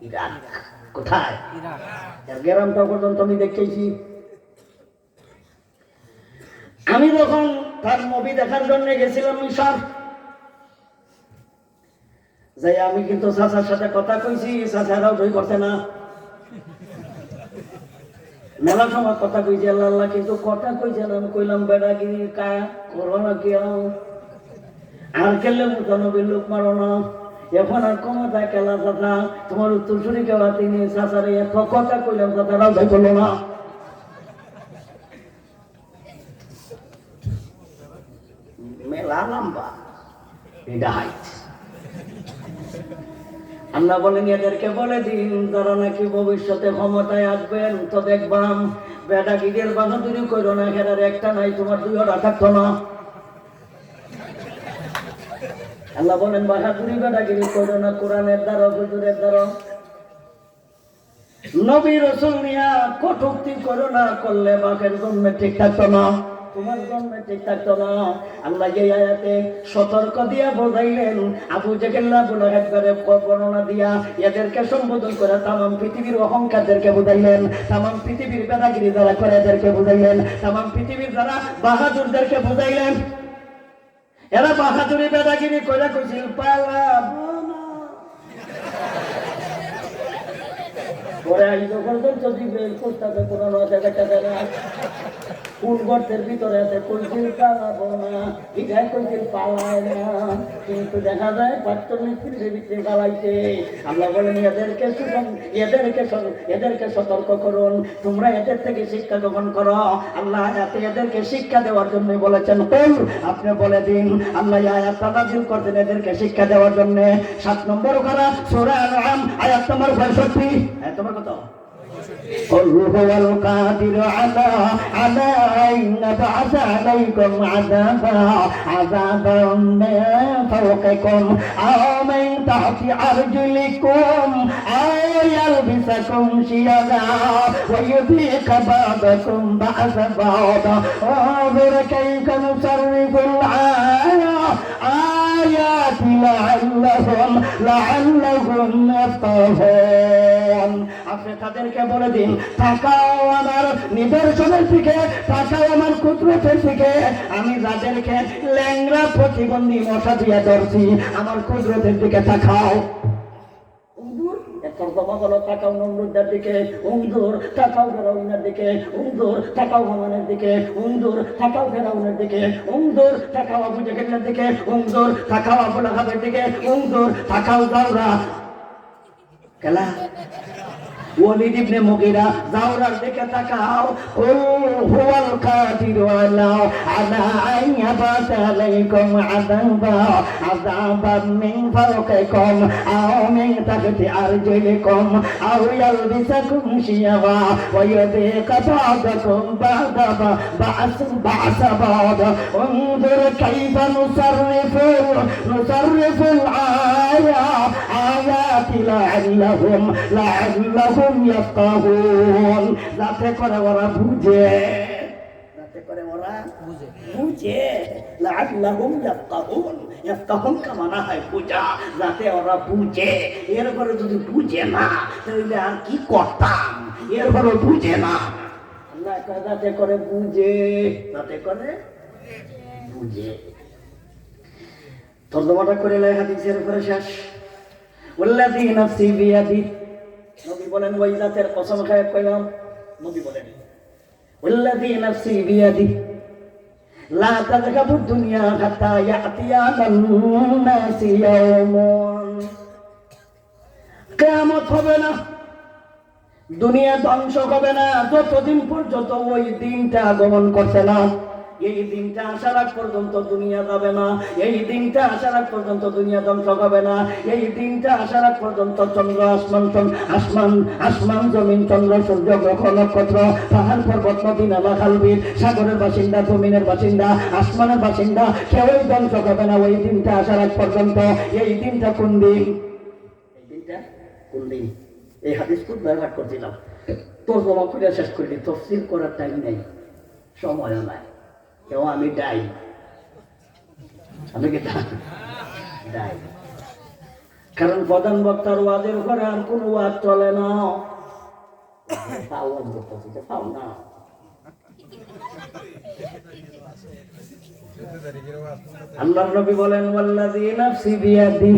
ইরাক। কোথায়? এর গ্রামটা পর্যন্ত আমি দেখেছি। আমি যখন তার মুভি দেখার জন্য গেছিলাম মিশর, যাই আমি কিন্তু চাচার সাথে কথা কইছি, চাচারাও দই করছে না। মেলা সময় কথা কইছি আল্লাহ আল্লাহ, কিন্তু কথা কইছিলাম কইলাম বেড়াগিরি কা করো না কি আর খেললে মুতানবির লোক মারো না। এখন আর ক্ষমতা খেলা চাচা, তোমার উত্তরসূরি কেলা তিনি চাচারে এত কথা কইলাম চাচারাও দই করলো না। মেলা লম্বা এটা হাইট। আল্লাহ বলেন এদেরকে বলে দিন যারা নাকি ভবিষ্যতে ক্ষমতায় আসবেন তো দেখবাম বেটাগিদের বাহাদুরি করো না, হেরার একটা নাই তোমার দুইটা থাকতো না। আল্লাহ বলেন বাহাদুরি বেটাগিরি করো না, কোরআনের দ্বারা হুজুরের দ্বারা নবী রাসূল নিয়া কটূক্তি করো না, করলে বাকের জন্য ঠিক থাকতো না, তোমার জন্য ঠিক থাকতো না। আল্লাহ এই আয়াতে সতর্ক দিয়া বোঝাইলেন। আবু জেহেল আবু লাহাবের বর্ণনা দিয়া এদেরকে সম্বোধন করে তামাম পৃথিবীর অহংকারদেরকে বুঝাইলেন, তামাম পৃথিবীর বেদাগিরি যারা করে এদেরকে বুঝাইলেন, তামাম পৃথিবীর যারা বাহাদুরদেরকে বুঝাইলেন। এরা বাহাদুরি বেদাগিরি করে কইছিল পালাবো না। পরে আইন পর্যন্ত দিবে কোথাতে পুরানো জায়গাটা জায়গা কোন গর্তের ভিতরে আছে কইছিল পালাবো না, এটাই কইছিল পালায় না, কিন্তু দেখা যায় পাত্র মিস্ত্রির ভিতরে পালাইছে। আল্লাহ বলেন এদেরকে সতর্ক করুন, তোমরা এদের থেকে শিক্ষা গ্রহণ করো। আল্লাহ আয়াতে এদেরকে শিক্ষা দেওয়ার জন্য বলেছেন কুল, আপনি বলে দিন। আল্লাহ আয়াত নাযিল করতেন এদেরকে শিক্ষা দেওয়ার জন্য। 7 নম্বর করা সূরা আনআম আয়াত নম্বর 65। আয়াত নম্বর কত? قل هو القادر على أن يبعث عليكم عذابا من فوقكم أو من تحت أرجلكم أو يلبسكم شيعا ويذيق بعضكم بأس بعض انظر كيف نصرف الآيات لعلهم يفقهون. আপনি তাদেরকে বলে দিন তাকাও আমার নিদর্শনের দিকে, তাকাও আমার কুদরতের দিকে। আমি যাদেরকে ল্যাংড়া প্রতিবন্ধী মশা দিয়ে ধরছি আমার কুদরতের দিকে তাকাও। তাকাও নমরুদের দিকে, উংদুর তাকাও ফেরাউনের দিকে, উংদুর তাকাও হামানের দিকে, উংদুর তাকাও ফেরাউনের দিকে, উংদুর তাকাও আবু জেহেলের দিকে, উংদুর তাকাও আবু লাহাবের দিকে, উংদুর তাকাও জাউরা খেলা ওয়ালিদ ইবনে মুগীরা জাউরার দিকে তাকাও। কুল হুয়াল কাদিরু আলা আন ইয়াবাসা আলাইকুম আযাবান মিন ফাওকিকুম আও মিন তাহতি আরজুলিকুম আও ইয়ালবিসাকুম শিয়আ ওয়া ইয়াযীকা বা'দাকুম বা'দা বা'সা বা'দ انظر كيف نصرف الآيات لعلهم ইয়াফকাহুন। যাতে করে ওরা বুঝে, যাতে করে ওরা বুঝে। লাআল্লাহুম ইয়াফকাহুন, ইয়াফকাহুন কামানা হয় বুঝা, যাতে ওরা বুঝে। এরপরে যদি বুঝে না তাহলে আর কি করতাম, এরপরে বুঝে না। যাতে করে বুঝে, যাতে করে বুঝে। তর্জমাটা করে লাই হাদিসের উপরে শেষ। ওয়াল্লাযী নাফসি বিয়াদি, নবী বলেন ওই জাতের কসম খায় কইলাম, নবী বলেন ওয়াল্লাযী নাফসি বিয়াদি লা তাযহাবু দুনিয়া হাত্তা ইয়াতিয়ানান নাসি ইয়াওমুন, কিয়ামত হবে না, দুনিয়া ধ্বংস হবে না যতদিন পর্যন্ত ওই দিনটা আগমন করছে না। এই দিনটা আসার আগ পর্যন্ত দুনিয়া যাবে না, এই দিনটা আসার আগ পর্যন্ত দুনিয়া ধ্বংস হবে না, এই দিনটা আসার আগ পর্যন্ত চন্দ্র আসমান জমিন, চন্দ্র সূর্য গ্রহ নক্ষত্র পাহাড় পর্বত নদী নালা খাল বিল, সাগরের বাসিন্দা জমিনের বাসিন্দা আসমানের বাসিন্দা কেউই ধ্বংস হবে না ওই দিনটা আসার আগ পর্যন্ত। এই দিনটা কোন দিন? এই দিনটা কোন দিন? এই হাদিস খুব ব্যবহার করছিলাম, তর্জমা করে শেষ করিনি, তফসিল করার টাইম নেই, সময়ও নাই। কেউ আমি ডাই, আমি কি ডাই? কারণ প্রধান বক্তার ওয়াজের উপরে আর কোনো ওয়াজ চলে না। পাও না আল্লাহর নবী বলেন ওয়াল্লাযী নাফসি বিয়াদি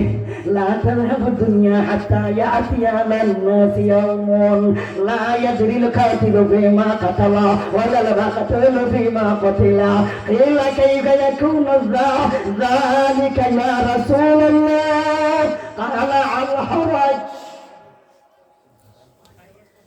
লা তাযহাবু দুনিয়া হাত্তা ইয়াতিয়ানান নাসি ইয়াওমুন লা ইয়াদরিল কাতিলু বিমা কাতালা ওয়াল মাকতুলু বিমা কুতিলা কিলা কাইফা ইয়াকুনু যালিকা ইয়া রাসূলুল্লাহ ক্বালা আল হরাজ।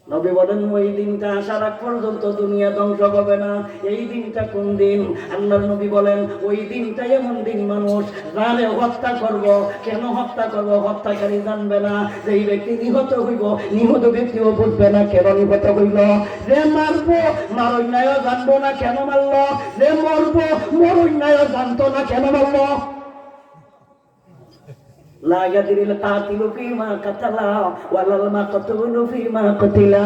নবী বলেন ওই দিনটা আসার আগ পর্যন্ত দুনিয়া ধ্বংস হবে না। এই দিনটা কোন দিন? আল্লাহর নবী বলেন ওই দিনটা এমন দিন মানুষ যারে হত্যা করব, কেন হত্যা করব হত্যাকারী জানবে না, যেই ব্যক্তি নিহত হইব নিহত ব্যক্তিও বুঝবে না কেন নিহত হইল, যে মারবো মারণ্যায় জানবো না কেন মারল, যে মরবো মরণ্যায় জানতো না কেন মারল। লা ইয়াদরিল কাতিলু ফিমা কাতালা ওয়ালাল মাকতুলু ফিমা কুতিলা,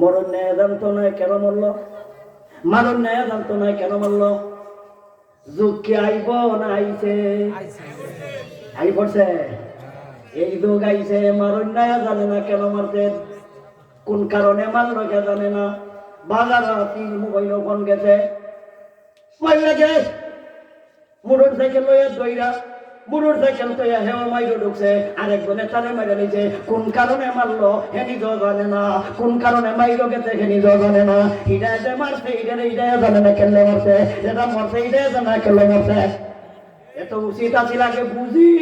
মরণ ন্যায় জানতো না কেন মরল, মারণ ন্যায় জানতো না কেন মরল। যুগ কি আইব না আইছে? আই পড়ছে, এই যুগ আইছে, মারণ ন্যায় জানে না কেন মারছে, কোন কারণে মারল কে জানে না। বাজার মোবাইল ফোন গেছে, মাইলা গে মোটর সাইকেল লইয়া দইরা মোটর সাইকেল তো হেওয়া মাইরো ঢুকছে, আরেকজনে তারে মাইরা নিছে, কোন কারণে মারলো হে নিজেও জানে না, কোন কারণে মাইরো গেছে হে নিজেও জানে না। হিডায় যে মারছে হিডারে হিডায় জানে না কেন মারছে, এটা মরছে হিডায় জানে না কেন মরছে। এত উচিত আছিল আগে বুঝি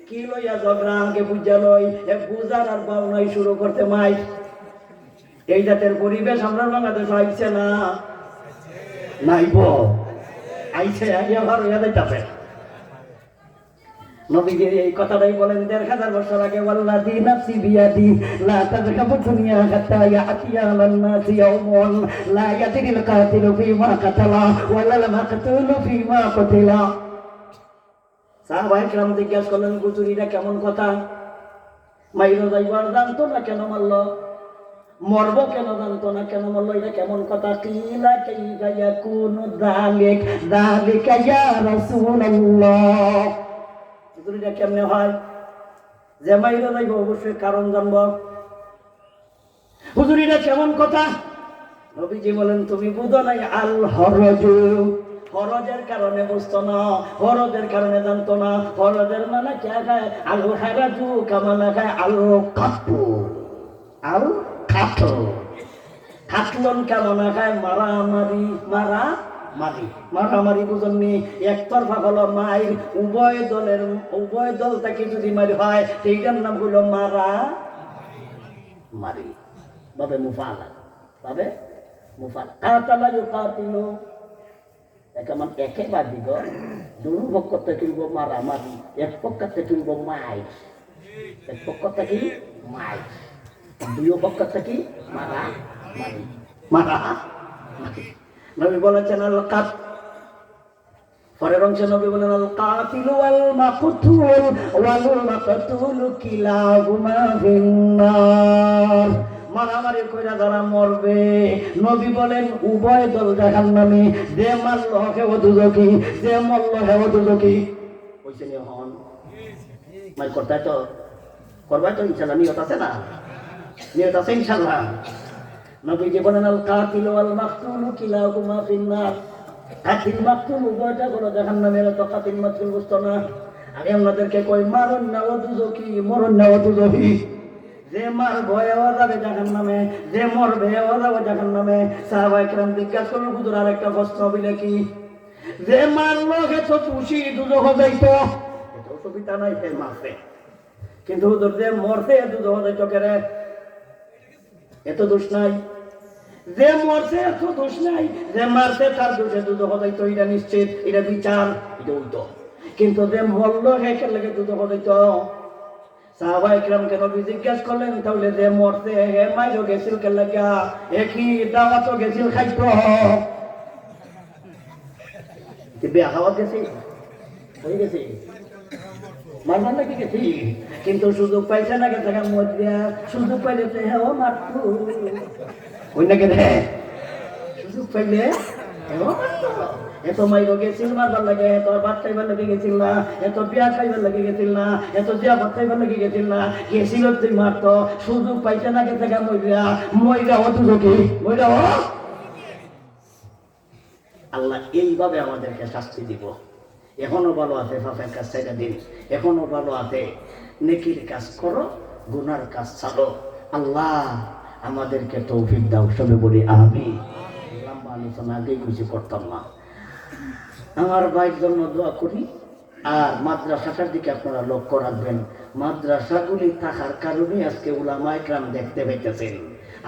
কি লইয়া ঝগড়া, আগে বুঝা লই, এ বুঝার আর বাউনাই শুরু করতে মাই। এই জাতের পরিবেশ আমরা বাংলাদেশ আইছে না, নাইব আইছে, আইয়া ভালো যাইতাছে। নবীজি এই কথাটাই বলেন ১৫০০ বছর আগে, ওয়াল্লাযী নাফসি বিয়াদি লা তাযহাবু দুনিয়া হাত্তা ইয়াতিয়ানান নাসি ইয়াওমুন লা ইয়াদরিল কাতিলু ফিমা কাতালা ওয়ালাল মাকতুলু ফিমা কুতিলা। সাহাবায়ে কেরাম জিজ্ঞাসা করলেন হুজুরিরা কেমন কথা, মাইরো যাইবার জানতো না কেন মারল, মরব কেন জানতো না কেন মরল, এটা কেমন কথা। কিলা কাইফা ইয়াকুনু যালিকা ইয়া রাসূলুল্লাহ, হুজুরিরা কেমনে হয়, যে মাইরা যাইব অবশ্যই কারণ জানব। হুজুরিরা কেমন কথা? নবীজি বলেন তুমি বুঝো নাই, আল হরজু, হরজের কারণে বুঝতো না, হরজের কারণে জানতো না। হরজের মানে কে খায়? আলু হারাজু কামানা খায় আলু কাটু, আল কাটো, কাটলন কামনা খায় মারামারি, মারামারি বুঝননি, একতরফা হলো মায়ের, উভয় দল থেকে যদি মারি হয় সেইটার নাম হলো মারা মারি, বাবে মুফালা, বাবে মুফালা। কাতালা ইউকাতিলু, একেবারে দিগ দুই পক্ষ থেকে মারামারি, এক পক্ষ থেকে মাইর, এক পক্ষ থেকে মাইর, দুই পক্ষ থেকে মারা মারি, মারা মারি। নবী বলেছেন আল কাত, পরের অংশে নবী বলেন আল কাতিলু ওয়াল মাকতুলু কিলাহুমা ফিন্নার, মারামারি কইরা যারা মরবে নবী বলেন উভয় দল জাহান্নামে, যে মারল হেও দুজকি, যে মরল হেও দুজকি। কইছেন হন মাই করতে তো করবাই তো ইনশাআল্লাহ, নিয়ত আছে না, নিয়ত আছে ইনশাআল্লাহ। নবীজি বলেন আল কাতিল ওয়াল মাকতুল কিলাহুমা ফিন্নার। কাতিল মাকতুল উভয়টা হলো জাহান্নামের, তো কাতিল মাকতুল বুঝতো না। আমি আপনাদেরকে কই মারুন না ও দুজকি, মরুন না ও দুজকি। যে মার ভয়ে হওয়া যাবে জাহান্নামে, যে মরবে হওয়া যাবে জাহান্নামে। সাহাবায়ে কেরাম জিজ্ঞাসা করল হুজুর আর একটা প্রশ্ন বলে কি? যে মারলো সে তো খুশি দুজক যাইতো, এটা অসুবিধা নাই, সে মারছে। কিন্তু হুজুর যে মরছে দুজক যাইতো কেরে? এত দোষ নাই। যে মরছে এত দোষ নাই, যে মারছে তার দোষে দুজক যাইতো, এটা নিশ্চিত, এটা বিচার, এটা উল্টো। কিন্তু যে মরলো সে কে লাগে দুজক যাইতো? সাহাবায়ে কেরামকে নবী জিজ্ঞাসা করলেন তাহলে যে মরছে হে মাইরো গেছিল কে লাগা? এ কি দাওয়াতও গেছিল খাইতো? বিয়া খাওয়া গেছি, হয়ে গেছি, মারবার নাকি গেছি, কিন্তু সুযোগ পাইছে না গেছে মধ্যে, সুযোগ পাইলে হ্যাঁ মারতো, ওই না কেন সুযোগ পাইলে এত মাইরো গেছিল মারবার লাগে, এত ভাত খাইবার লাগে গেছিল না, এত বিয়া খাইবার লাগে গেছিল না, এত জিয়া ভাত খাইবার লাগে গেছিল না, গেছিল তুই মারতো, সুযোগ পাইছে না গেছে মইরা মইরা ও দুজকি মইরা ও। আল্লাহ এইভাবে আমাদেরকে শাস্তি দিব। এখনো ভালো আছে ফাফের কাজ ছেড়ে দিন, এখনো ভালো আছে নেকির কাজ করো, গুনার কাজ ছাড়ো। আল্লাহ আমাদেরকে তৌফিক দাও, সবে বলি আমিন। লম্বা আলোচনা আগেই কিছু করতাম না। আমার ভাইয়ের জন্য দোয়া করি। আর মাদ্রাসাটার দিকে আপনারা লক্ষ্য রাখবেন। মাদ্রাসাগুলি থাকার কারণে আজকে উলামায়ে কেরাম দেখতে পাইতেছেন,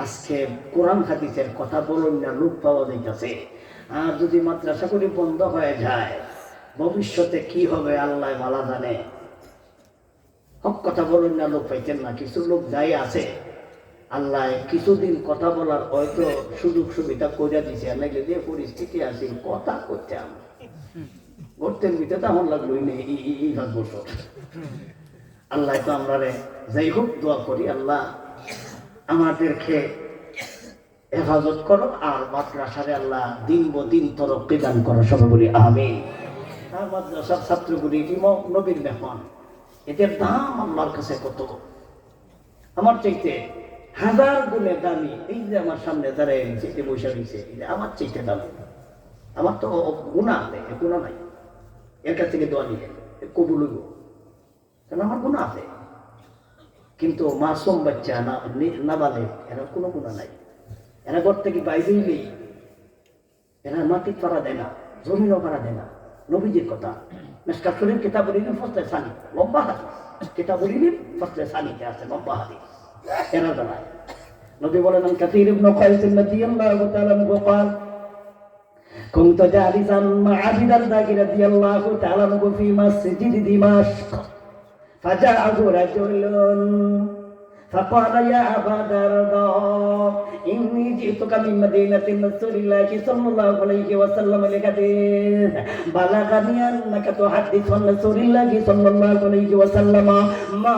আজকে কোরআন হাদিসের কথা বলুন না লোক পাওয়া যাইতেছে। আর যদি মাদ্রাসাগুলি বন্ধ হয়ে যায় ভবিষ্যতে কি হবে আল্লাহ ভালো জানে। হক কথা বলুন না লোক পাইতেন না, কিছু লোক যাই আছে আল্লাহ কিছুদিন কথা বলার হয়তো সুযোগ সুবিধা করে দিছে, নাইলে যে পরিস্থিতি আছে কথা করতাম গর্তের ভিতরে তো আমার লাগলোই নেই এই 5 বছর। আল্লাহ তো আমরা যাই হোক দোয়া করি, আল্লাহ আমাদেরকে হেফাজত করো আর মাদ্রাসারে আল্লাহ দিন দিন তরক্কি দান করো, সবাই বলি আমিন। আর মাদ্রাসার ছাত্রগুলি নবীর মেহমান, এদের দাম আল্লাহর কাছে কত, আমার চাইতে 1000 গুণে দামি। এই যে আমার সামনে দাঁড়ায় যে বসে রয়েছে, আমার চাইতে দামি। আমার তো গুণা আছে, গুণা নাই, এর কাছ থেকে দোয়া নিয়ে কবুল হইব, কারণ আমার গুণা আছে। কিন্তু মাসুম বাচ্চা না বালে এরা কোনো গুণা নাই, এরা ঘর থেকে বাইরেই নেই, এরা মাটির পাড়া দেয় না, জমিনও পাড়া দেয় না। নবীজির কথা মিশকাত শরীফ কিতাবুল ইলম ফসলে সানি, লম্বা হাদিস, কিতাবুল ইলম ফসলে সানিতে আছে লম্বা হাদিস। এরা দাঁড়ায় নবী বলেন কাসীর ইবনে কায়স রাদিয়াল্লাহু তাআলা আনহু قال كنت جالسا مع أبي الدرداء رضي الله تعالى عنه في مسجد دمشق فجاءه رجل فقال يا أبا الدرداء إني جئتك من مدينة رسول الله صلى الله عليه وسلم لحديث بلغني أنك تحدث عن رسول الله صلى الله عليه وسلم ما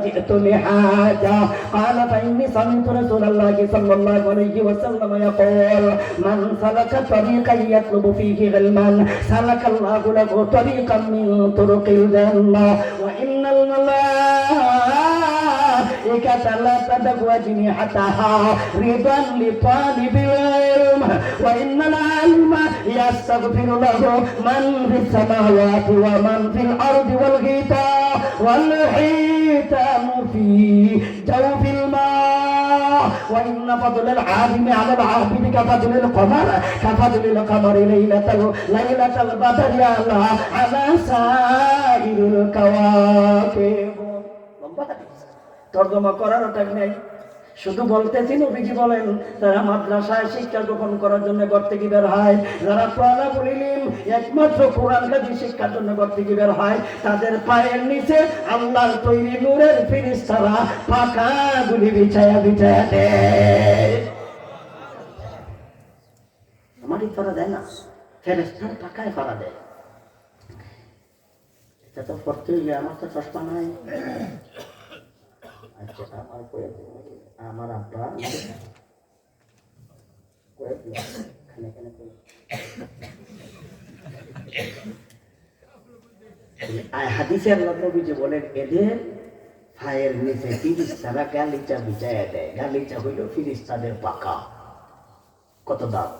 جئت لحاجة. قال فإني سمعت رسول الله صلى الله عليه وسلم يقول من سلك طريقا يطلب فيه علما سلك الله له طريقا من طرق الجنة وإن الملائكة لا تدع أجنحتها رضا لطالب العلم وإن العالم يستغفر له من في السماوات ومن في الأرض والحيتان في جوف الماء وإن فضل العالم على العابد كفضل القمر ليلة البدر على سائر الكواكب. তর্জমা করার টাইম নেই, শুধু বলতেছি নবীজি বলেন যারা মাদ্রাসায় শিক্ষা গ্রহণ করার জন্য ঘর থেকে বের হয়, যারা তালাবুল ইলম একমাত্র কোরআন হাদিস শিক্ষার জন্য ঘর থেকে বের হয়, তাদের পায়ের নিচে আল্লাহর তৈরি নূরের ফেরেশতারা পাকা গুলি বিছায়া দেয়। আমারই ফাড়া দেয় না, ফেরেশতার পাকায় ফাড়া দেয়। এটা তো পড়তে হইলে আমার তো চশমা নাই। আচ্ছা আমার আব্বা হাদিসের নবী যে বলেন এদের ফায়ের নিচে ফিরিস্তারা গালিচা বিছাইয়া দেয়। গালিচা হইল ফিরিস্তাদের পাকা। কত দাম?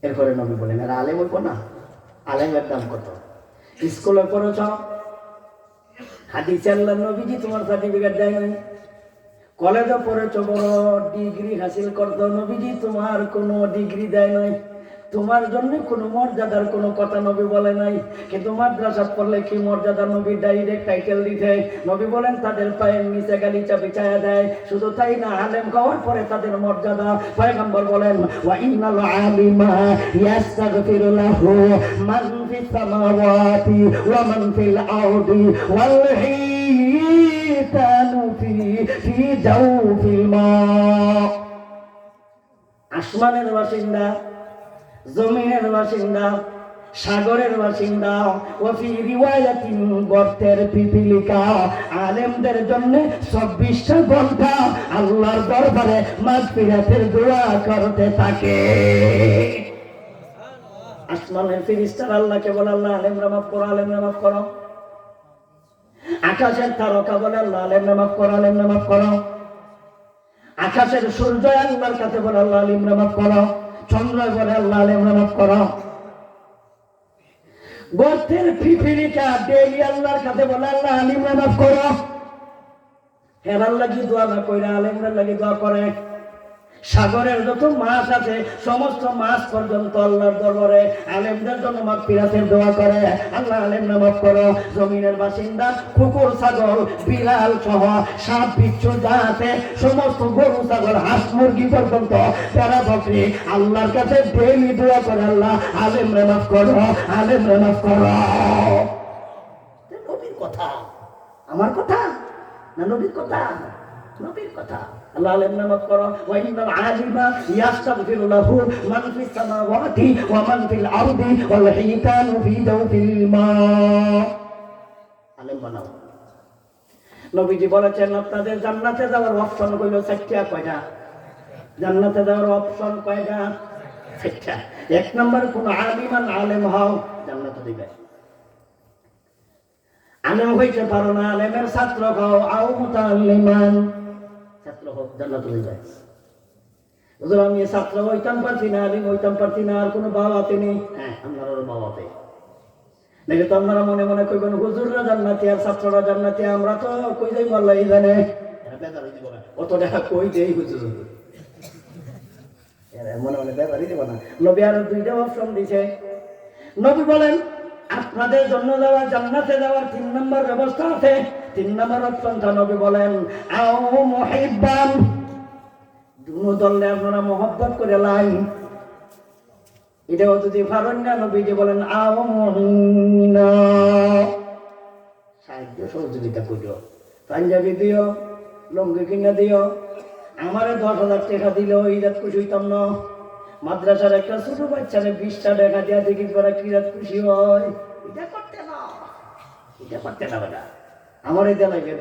এরপরে নবী বলেন, এরা আলেম হইব না? আলেমের দাম কত? স্কুলে পড়েছ, হাদিসে আল্লাহ নবীজি তোমার সার্টিফিকেট দেয় নাই। কলেজে পড়েছ, বড় ডিগ্রি হাসিল করতো, নবীজি তোমার কোনো ডিগ্রি দেয় নাই। তোমার জন্য কোনো মর্যাদার কোনো কথা নবী বলে নাই। কিন্তু মাদ্রাসা পড়লে কি মর্যাদা নবী ডাইরেক্ট টাইটেল দিতে। নবী বলেন তাদের পায়ের নিচে গালিচা বিছায়া দেয়। শুধু তাই না, আলেম হওয়ার পরে তাদের মর্যাদা। পয়গম্বর বলেন, ওয়া ইন্নাল আলিমা ইয়াস্তাগফিরু লাহু মান ফিস সামাওয়াতি ওয়া মান ফিল আরদি ওয়াল হিতানু ফি জাওফিল মা। আসমানের বাসিন্দা, জমিনের বাসিন্দা, সাগরের বাসিন্দা, ওয়াফি রিওয়ায়াতিন গর্তের পিপিলিকা। আলেমদের জন্য 24টা ঘন্টা আল্লাহর দরবারে মাগফিরাতের দোয়া করতে থাকে। আসমানের ফেরেশতারা আল্লাহকে বলে, আল্লাহ আলেমরা মাফ করো, আলেমরা মাফ করো। আকাশের তারকা বলে, আল্লাহ আলেমরা মাফ করো, আলেমরা মাফ করো। আকাশের সূর্য আল্লাহর কাছে বলে, আল্লাহ আলেমরা মাফ করো। চন্দ্র বলে, আল্লাহ আলেমরা মাফ করো। গর্তের পিপিলিকা ডেইলি আল্লাহর কাছে বলে, আল্লাহ আলেমরা মাফ করো। হেরার লাগি দোয়া না কইরা আলেমরা লাগি দোয়া করে। সাগরের যত মাছ আছে সমস্ত মাছ পর্যন্ত আল্লাহর দরবারে আলেমদের জন্য মাগফিরাতের দোয়া করে, আল্লাহ আলেমরা মাফ করো। জমিনের বাসিন্দা কুকুর, ছাগল, বিড়াল সহ সাপ বিচ্ছু যা আছে সমস্ত গরু, ছাগল, হাঁস, মুরগি পর্যন্ত তারা বকরি আল্লাহর কাছে ডেইলি দোয়া করে, আল্লাহ আলেমরা মাফ করো, আলেমরা মাফ করো। নবীর কথা, আমার কথা না, নবীর কথা, নবীর কথা। আল্লাহ আলেমরা মাফ করো। ওয়া ইন্নাল আলিমা ইয়াস্তাগফিরু লাহু মান ফিস সামাওয়াতি ওয়া মান ফিল আরদি ওয়াল হিতানু ফি জাওফিল মা। আলেম বানাও। নবীজি বলেছেন, আপনাদের জান্নাতে যাওয়ার অপশন কইল 4টা। কয়টা? জান্নাতে যাওয়ার অপশন কয়টা? 4টা। 1 নাম্বার, কোন আলিমান আলেম হও, জান্নাতে দিবে। আলেম হইতে পারো না, আলেমের ছাত্র হও, আও মুতাআল্লিমান, ছাত্র হোক, জান্নাতে দিবে। হুজুর আমি ছাত্র হইতাম পারছি না, আলিম হইতাম পারছি না, আর কোনো বাবাতে নেই। হ্যাঁ, আপনারও বাবাতে দেখে তো আপনারা মনে মনে কইবেন, হুজুররা জান্নাতি আর ছাত্ররা জান্নাতি, আমরা তো কই যাই আল্লাহ জানে। অত টাকা কই দেই হুজুর, মনে মনে বেজারই দিব না। নবী আরো 2টা অপশন দিছে। নবী বলেন, আপনাদের জন্য যাওয়ার, জান্নাতে যাওয়ার 3 নম্বর ব্যবস্থা আছে। 3 নম্বর অপশনটা নবী বলেন, আও মুহিব্বান, দুনো দলে আপনারা মহব্বত করে লাইন। এটাও যদি পারেন না, নবীজি বলেন, আও মুমিনা, সাহায্য সহযোগিতা করিও, পাঞ্জাবি দিও, লুঙ্গি কিনা দিও। আমারে 10,000 টাকা দিলেও ঈদ খুশি হইতাম না। মাদ্রাসার একটা ছোট বাচ্চারে 20টা টাকা দিয়া দেখি করে কি রাত খুশি হয়। এটা করতে না, এটা করতে না বেটা, আমার এটা লাগে।